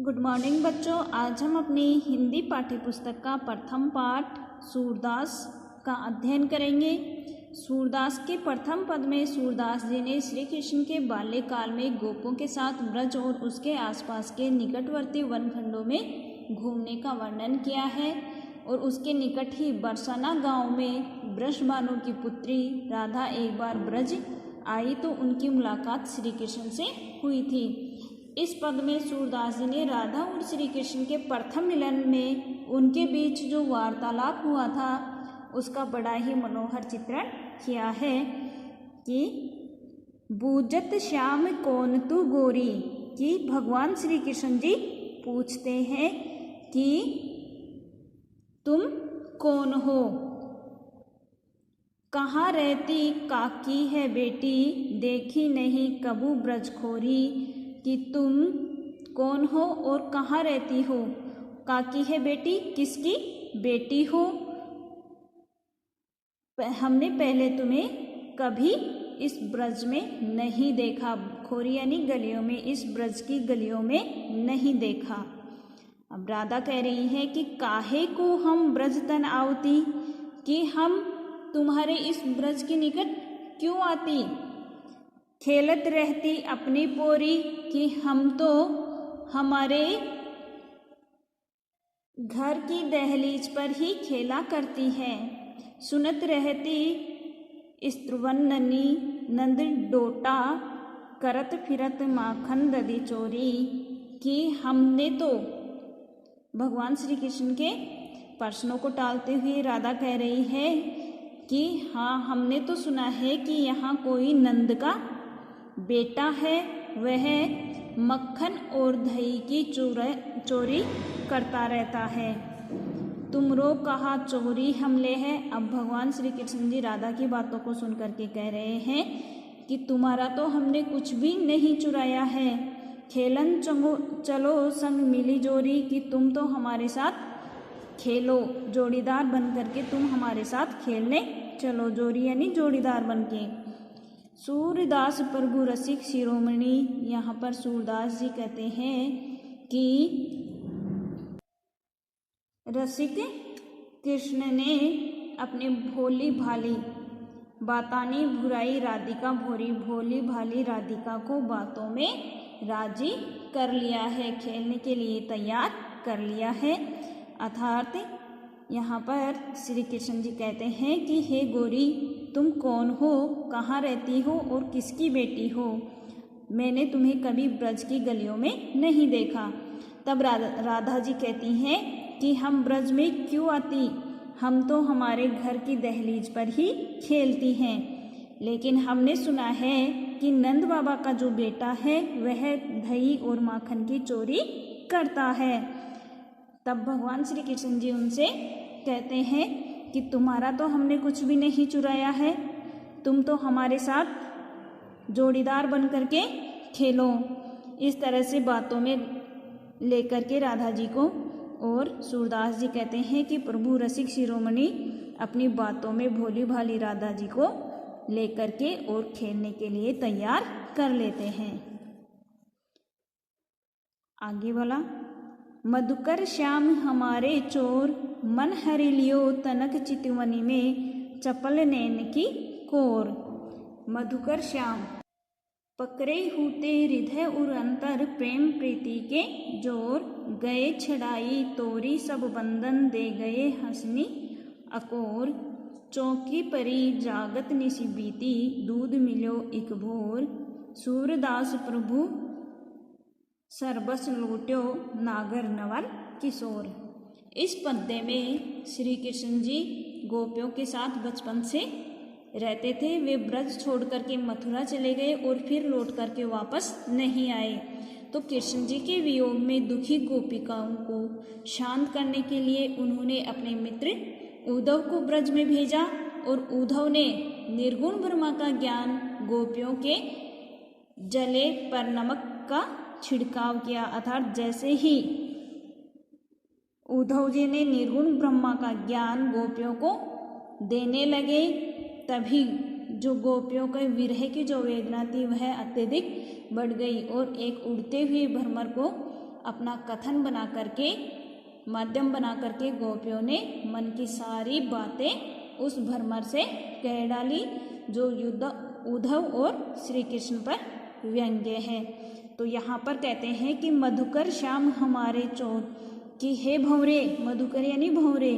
Good morning बच्चों। आज हम अपनी हिंदी पाठ्य पुस्तक का प्रथम पाठ सूरदास का अध्ययन करेंगे। सूरदास के प्रथम पद में सूरदास जी ने श्री कृष्ण के बाल्यकाल में गोपों के साथ ब्रज और उसके आसपास के निकटवर्ती वनखंडों में घूमने का वर्णन किया है और उसके निकट ही बरसाना गांव में वृषभानु की पुत्री राधा एक बार ब्रज आई तो उनकी मुलाकात श्री कृष्ण से हुई थी। इस पद में सूरदास जी ने राधा और श्री कृष्ण के प्रथम मिलन में उनके बीच जो वार्तालाप हुआ था उसका बड़ा ही मनोहर चित्रण किया है कि बूझत श्याम कौन तू गोरी, कि भगवान श्री कृष्ण जी पूछते हैं कि तुम कौन हो, कहाँ रहती काकी है बेटी, देखी नहीं कबू ब्रजखोरी, कि तुम कौन हो और कहाँ रहती हो। काकी है बेटी, किसकी बेटी हो। हमने पहले तुम्हें कभी इस ब्रज में नहीं देखा, खोरी यानी गलियों में, इस ब्रज की गलियों में नहीं देखा। अब राधा कह रही है कि काहे को हम ब्रज तन आवती, कि हम तुम्हारे इस ब्रज के निकट क्यों आती। खेलत रहती अपनी पोरी, कि हम तो हमारे घर की दहलीज पर ही खेला करती है। सुनत रहती स्त्रुवन्ननी नंद डोटा, करत फिरत माखन दधी चोरी, कि हमने तो भगवान श्री कृष्ण के प्रश्नों को टालते हुए राधा कह रही है कि हाँ, हमने तो सुना है कि यहाँ कोई नंद का बेटा है, वह मक्खन और दही की चोरी करता रहता है। तुमरो कहा चोरी हमले है। अब भगवान श्री कृष्ण जी राधा की बातों को सुन करके कह रहे हैं कि तुम्हारा तो हमने कुछ भी नहीं चुराया है। खेलन चलो संग मिली जोरी, कि तुम तो हमारे साथ खेलो, जोड़ीदार बन करके तुम हमारे साथ खेलने चलो, जोड़ी यानी जोड़ीदार बन के। सूरदास प्रभु रसिक शिरोमणि, यहाँ पर सूरदास जी कहते हैं कि रसिक कृष्ण ने अपने भोली भाली बातानी भुराई राधिका, भोली भाली राधिका को बातों में राजी कर लिया है, खेलने के लिए तैयार कर लिया है। अर्थात यहाँ पर श्री कृष्ण जी कहते हैं कि हे गोरी, तुम कौन हो, कहाँ रहती हो और किसकी बेटी हो। मैंने तुम्हें कभी ब्रज की गलियों में नहीं देखा। तब राधा जी कहती हैं कि हम ब्रज में क्यों आती, हम तो हमारे घर की दहलीज पर ही खेलती हैं, लेकिन हमने सुना है कि नंद बाबा का जो बेटा है वह दही और माखन की चोरी करता है। तब भगवान श्री कृष्ण जी उनसे कहते हैं कि तुम्हारा तो हमने कुछ भी नहीं चुराया है, तुम तो हमारे साथ जोड़ीदार बन करके खेलो। इस तरह से बातों में लेकर के राधा जी को, और सूरदास जी कहते हैं कि प्रभु रसिक शिरोमणि अपनी बातों में भोली भाली राधा जी को लेकर के और खेलने के लिए तैयार कर लेते हैं। आगे वाला, मधुकर श्याम हमारे चोर, मन हरि लियो तनक चितवनी में, चपल नैन की कोर। मधुकर श्याम पकड़े हूते हृदय उर अंतर, प्रेम प्रीति के जोर, गए छड़ाई तोरी सब बंधन, दे गए हंसनी अकोर। चौकी परी जागत निसी बीती, दूध मिलो एक भोर, सूरदास प्रभु सरबस लूट्यो, नागर नवल किशोर। इस पद्य में श्री कृष्ण जी गोपियों के साथ बचपन से रहते थे। वे ब्रज छोड़ करके मथुरा चले गए और फिर लौट करके वापस नहीं आए। तो कृष्ण जी के वियोग में दुखी गोपिकाओं को शांत करने के लिए उन्होंने अपने मित्र उद्धव को ब्रज में भेजा, और उद्धव ने निर्गुण ब्रह्मा का ज्ञान गोपियों के जले पर नमक का छिड़काव किया। अर्थात जैसे ही उद्धव जी ने निर्गुण ब्रह्मा का ज्ञान गोपियों को देने लगे, तभी जो गोपियों के विरह की जो वेदना थी वह अत्यधिक बढ़ गई और एक उड़ते हुए भ्रमर को अपना कथन बना करके, माध्यम बना करके गोपियों ने मन की सारी बातें उस भ्रमर से कह डाली जो उद्धव और श्री कृष्ण पर व्यंग्य है। तो यहाँ पर कहते हैं कि मधुकर श्याम हमारे चोर, कि हे भंवरे, मधुकर यानी भंवरे,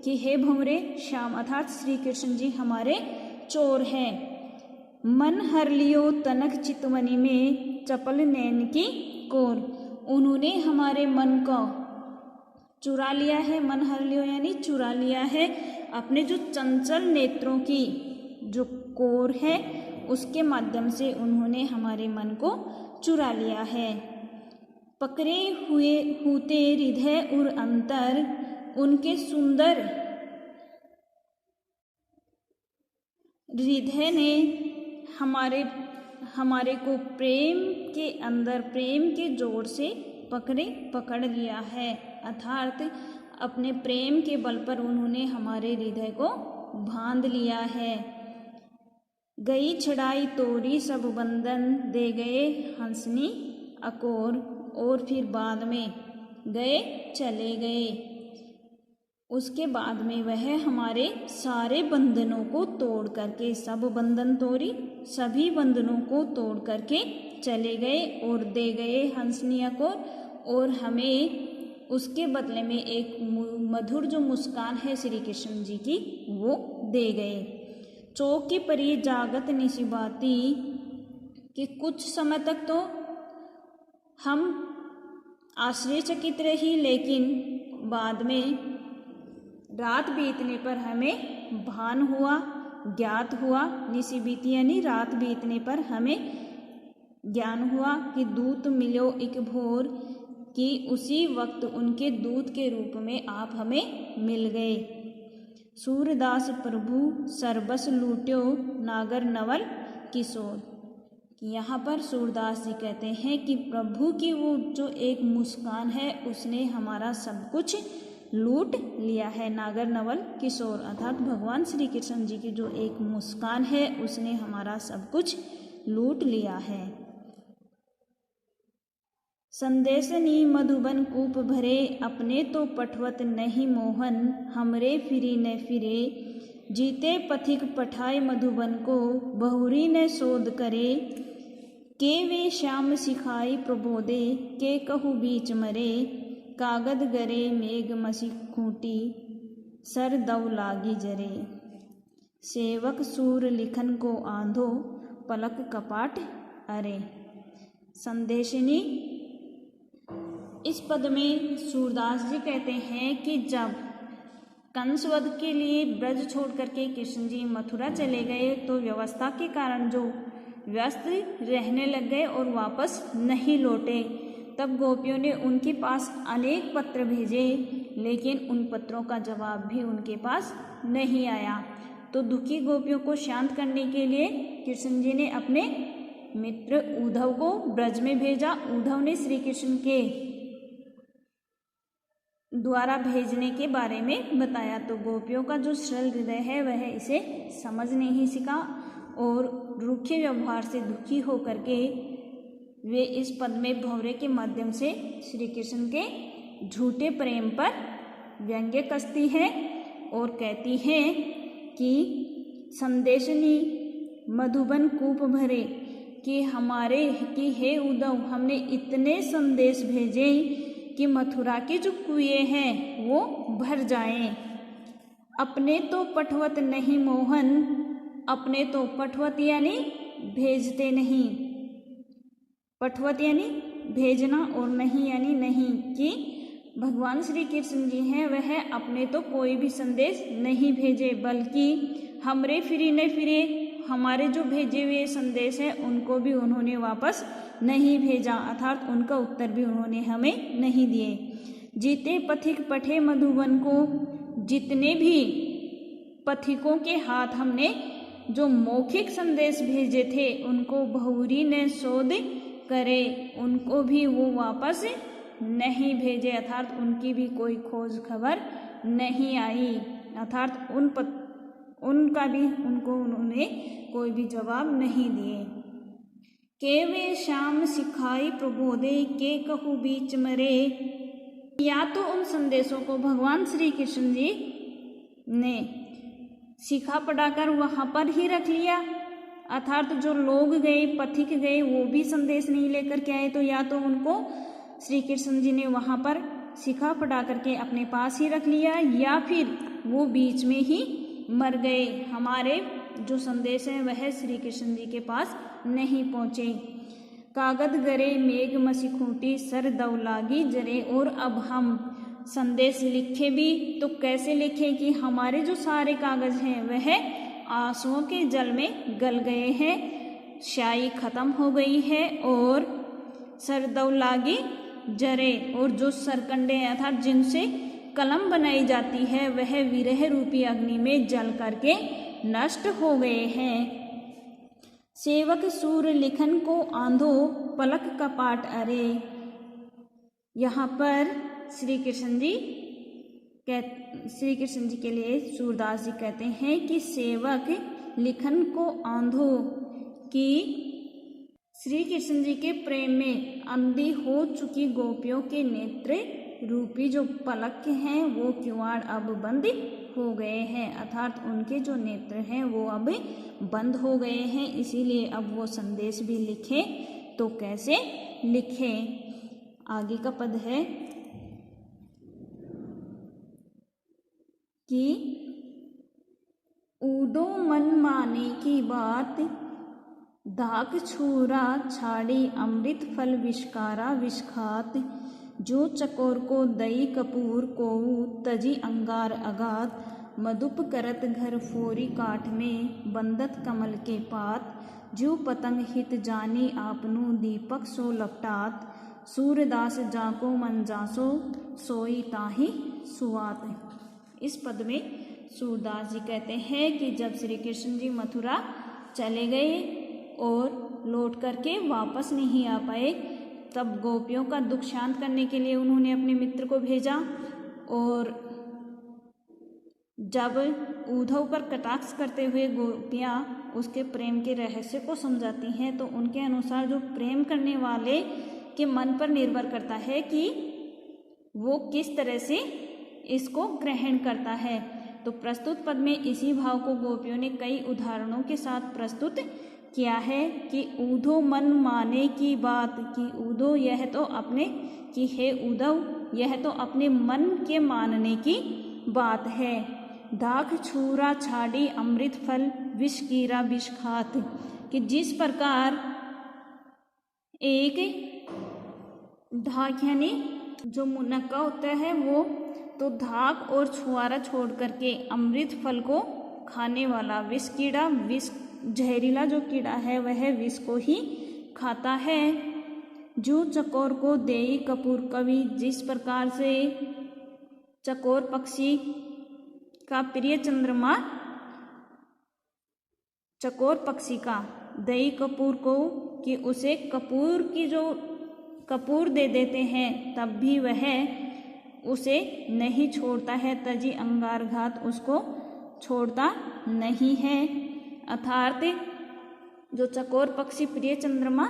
कि हे भंवरे श्याम अर्थात श्री कृष्ण जी हमारे चोर हैं। मन हर लियो तनक चितवनी में चपल नैन की कोर, उन्होंने हमारे मन को चुरा लिया है। मन हर लियो यानी चुरा लिया है, अपने जो चंचल नेत्रों की जो कोर है उसके माध्यम से उन्होंने हमारे मन को चुरा लिया है। पकड़े हुए होते हृदय और अंतर, उनके सुंदर हृदय ने हमारे को प्रेम के अंदर, प्रेम के जोर से पकड़ लिया है। अर्थात अपने प्रेम के बल पर उन्होंने हमारे हृदय को बांध लिया है। गई छड़ाई तोरी सब बंधन, दे गए हंसनी अकोर, और फिर बाद में गए चले गए, उसके बाद में वह हमारे सारे बंधनों को तोड़ करके, सब बंधन तोड़ी, सभी बंधनों को तोड़ करके चले गए और दे गए हंसनी अकोर, और हमें उसके बदले में एक मधुर जो मुस्कान है श्री कृष्ण जी की वो दे गए। चौक की परी जागत निशिबाती, कि कुछ समय तक तो हम आश्चर्यचकित रही, लेकिन बाद में रात बीतने पर हमें भान हुआ, ज्ञात हुआ। निशी बीती यानी रात बीतने पर हमें ज्ञान हुआ कि दूत मिलो एक भोर, कि उसी वक्त उनके दूत के रूप में आप हमें मिल गए। सूरदास प्रभु सरबस लूट्यो, नागर नवल किशोर, यहाँ पर सूरदास जी कहते हैं कि प्रभु की वो जो एक मुस्कान है उसने हमारा सब कुछ लूट लिया है। नागर नवल किशोर अर्थात भगवान श्री कृष्ण जी की जो एक मुस्कान है उसने हमारा सब कुछ लूट लिया है। संदेशनी मधुबन कूप भरे, अपने तो पठवत नहीं मोहन, हमरे फिरी न फिरे, जीते पथिक पठाए मधुबन को, बहुरी न शोध करे, के वे श्याम सिखाई प्रबोधे, के कहू बीच मरे, कागद गरे मेघ मसी खूंटी, सर दव लागी जरे, सेवक सूर लिखन को आंधो, पलक कपाट अरे। संदेशिनी, इस पद में सूरदास जी कहते हैं कि जब कंसवध के लिए ब्रज छोड़ करके कृष्ण जी मथुरा चले गए तो व्यवस्था के कारण जो व्यस्त रहने लग गए और वापस नहीं लौटे, तब गोपियों ने उनके पास अनेक पत्र भेजे, लेकिन उन पत्रों का जवाब भी उनके पास नहीं आया। तो दुखी गोपियों को शांत करने के लिए कृष्ण जी ने अपने मित्र उद्धव को ब्रज में भेजा। उद्धव ने श्री कृष्ण के द्वारा भेजने के बारे में बताया, तो गोपियों का जो सरल हृदय है वह इसे समझ नहीं सका और रूखे व्यवहार से दुखी होकर के वे इस पद में भंवरे के माध्यम से श्री कृष्ण के झूठे प्रेम पर व्यंग्य कसती है और कहती हैं कि संदेशनी मधुबन कूप भरे, कि हे उद्धव, हमने इतने संदेश भेजे कि मथुरा के जो कुएं हैं वो भर जाएं। अपने तो पठवत नहीं मोहन, अपने तो पठवत यानी भेजते नहीं, पठवत यानी भेजना और नहीं यानी नहीं, कि भगवान श्री कृष्ण जी हैं वह अपने तो कोई भी संदेश नहीं भेजे, बल्कि हमरे फिरी न फिरे, हमारे जो भेजे हुए संदेश हैं उनको भी उन्होंने वापस नहीं भेजा, अर्थात उनका उत्तर भी उन्होंने हमें नहीं दिए। जीते पथिक पठे मधुबन को, जितने भी पथिकों के हाथ हमने जो मौखिक संदेश भेजे थे उनको बहुरी ने शोध करे, उनको भी वो वापस नहीं भेजे, अर्थात उनकी भी कोई खोज खबर नहीं आई, अर्थात उनका भी उन्होंने कोई भी जवाब नहीं दिए। के वे श्याम सिखाई प्रबोधे के कहू बीच मरे। या तो उन संदेशों को भगवान श्री कृष्ण जी ने सिखा पढ़ाकर वहाँ पर ही रख लिया, अर्थात जो लोग गए, पथिक गए, वो भी संदेश नहीं लेकर के आए, तो या तो उनको श्री कृष्ण जी ने वहाँ पर सिखा पढ़ा करके अपने पास ही रख लिया, या फिर वो बीच में ही मर गए। हमारे जो संदेश हैं वह श्री कृष्ण जी के पास नहीं पहुँचे। कागद गरे मेघ मसी खूंटी सर दव लागी जरे। और अब हम संदेश लिखे भी तो कैसे लिखें कि हमारे जो सारे कागज हैं वह आंसुओं के जल में गल गए हैं, स्याही खत्म हो गई है और सरदव लागी जरे। और जो सरकंडे अर्थात जिनसे कलम बनाई जाती है वह विरह रूपी अग्नि में जल करके नष्ट हो गए हैं। सेवक सूर लिखन को आंधो पलक कपाट अरे। यहाँ पर श्री कृष्ण जी के लिए सूरदास जी कहते हैं कि सेवक लिखन को आंधो, कि श्री कृष्ण जी के प्रेम में अंधी हो चुकी गोपियों के नेत्र रूपी जो पलक हैं वो किवाड़ अब बंद हो गए हैं, अर्थात उनके जो नेत्र हैं वो अब बंद हो गए हैं। इसीलिए अब वो संदेश भी लिखे तो कैसे लिखें। आगे का पद है कि ऊदो मन माने की बात धाक छूरा छाड़ी अमृत फल विषकारा विषखात। जो चकोर को दई कपूर को तजी अंगार अगात। मधुप करत घर फोरी काठ में बंदत कमल के पात। जो पतंग हित जानी आपनु दीपक सो लपटात। सूरदास जाको मन जासो सोई ताही सुवात। इस पद में सूरदास जी कहते हैं कि जब श्री कृष्ण जी मथुरा चले गए और लौट करके वापस नहीं आ पाए, तब गोपियों का दुख शांत करने के लिए उन्होंने अपने मित्र को भेजा। और जब उद्धव पर कटाक्ष करते हुए गोपियाँ उसके प्रेम के रहस्य को समझाती हैं, तो उनके अनुसार जो प्रेम करने वाले के मन पर निर्भर करता है कि वो किस तरह से इसको ग्रहण करता है। तो प्रस्तुत पद में इसी भाव को गोपियों ने कई उदाहरणों के साथ प्रस्तुत किया है कि ऊधो मन माने की बात, कि ऊधो यह तो अपने, कि हे उद्धव यह तो अपने मन के मानने की बात है। दाख छूरा छाड़ी अमृत फल विष कीरा विष खात, कि जिस प्रकार एक धाक यानी जो मुनक्का होता है वो तो धाक और छुआरा छोड़ करके अमृत फल को खाने वाला, विष कीड़ा विष जहरीला जो कीड़ा है वह विष को ही खाता है। जो चकोर को देई कपूर कवि, जिस प्रकार से चकोर पक्षी का प्रिय चंद्रमा चकोर पक्षी का दई कपूर को कि उसे कपूर की जो कपूर दे देते हैं तब भी वह उसे नहीं छोड़ता है, तजी अंगारघात उसको छोड़ता नहीं है। अर्थात जो चकोर पक्षी प्रिय चंद्रमा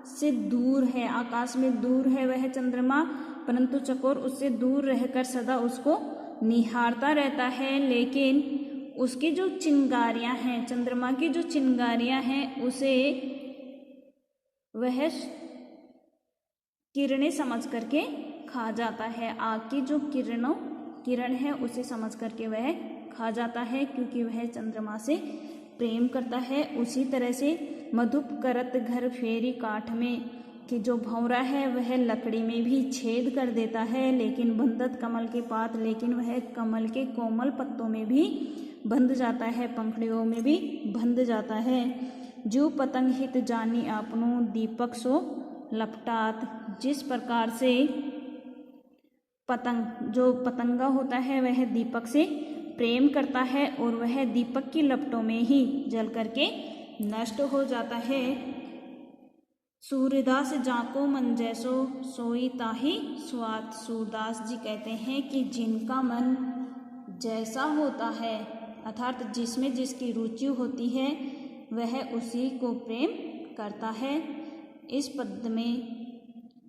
से दूर है, आकाश में दूर है वह चंद्रमा, परंतु चकोर उससे दूर रहकर सदा उसको निहारता रहता है। लेकिन उसकी जो चिंगारियां हैं, चंद्रमा की जो चिंगारियां हैं, उसे वह किरणें समझ करके खा जाता है। आग की जो किरण है उसे समझ करके वह खा जाता है, क्योंकि वह चंद्रमा से प्रेम करता है। उसी तरह से मधुप करत घर फेरी काठ में, कि जो भंवरा है वह लकड़ी में भी छेद कर देता है, लेकिन बंधत कमल के पात, लेकिन वह कमल के कोमल पत्तों में भी बंध जाता है, पंखड़ियों में भी बंध जाता है। जो पतंग हित जानी आपनो दीपक सो लपटात, जिस प्रकार से पतंग जो पतंगा होता है वह दीपक से प्रेम करता है और वह दीपक की लपटों में ही जल करके नष्ट हो जाता है। सूरदास जाको मन जैसो सोई ताही स्वाद। सूरदास जी कहते हैं कि जिनका मन जैसा होता है, अर्थात जिसमें जिसकी रुचि होती है वह उसी को प्रेम करता है। इस पद में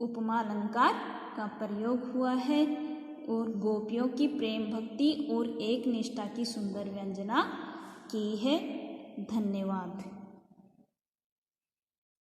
उपमा अलंकार का प्रयोग हुआ है और गोपियों की प्रेम भक्ति और एक निष्ठा की सुंदर व्यंजना की है। धन्यवाद।